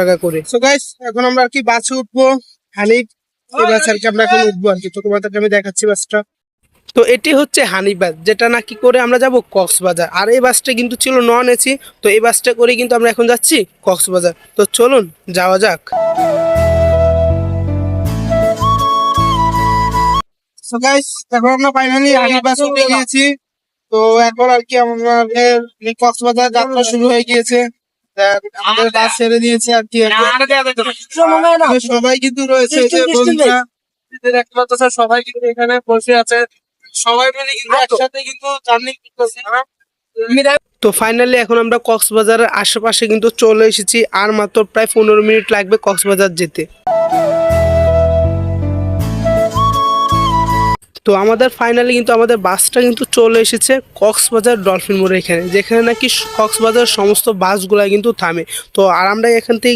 টাকা করে। So guys এখন আমরা আর কি বাসে উঠবো, হানিফ এই বাসে আর কি আমরা এখন উঠবো আর কি। তো তোমাদেরকে আমি দেখাচ্ছি বাসটা। তো এটি হচ্ছে হানিফ বাস, যেটা নাকি করে আমরা যাব কক্সবাজার। আর এই বাসটা কিন্তু ছিল নন এসি, তো এই বাসটা করে কিন্তু আমরা এখন যাচ্ছি কক্সবাজার। তো চলুন যাওয়া যাক। সো গাইস এখন আমরা ফাইনালি হানিফ বাসে উঠে গিয়েছি। তো এখন আর কি আমাদের কক্সবাজার যাত্রা শুরু হয়ে গিয়েছে। আমাদের বাস ছেড়ে দিয়েছে আর কি। সবাই কিন্তু রয়েছে, যে বন্ধুরা একমাত্র সবাই কিন্তু এখানে বসে আছে, সবাই মিলে কিন্তু একসাথে কিন্তু জার্নি করতেছি। তো ফাইনালি এখন আমরা কক্সবাজারের আশেপাশে কিন্তু চলে এসেছি, আর মাত্র প্রায় 15 মিনিট লাগবে কক্সবাজার যেতে। তো আমাদের ফাইনালি কিন্তু আমাদের বাসটা কিন্তু চলে এসেছে কক্সবাজার ডলফিন মোড় এখানে, যেখানে নাকি কক্সবাজার সমস্ত বাসগুলা কিন্তু থামে। তো আর আমরা এখান থেকে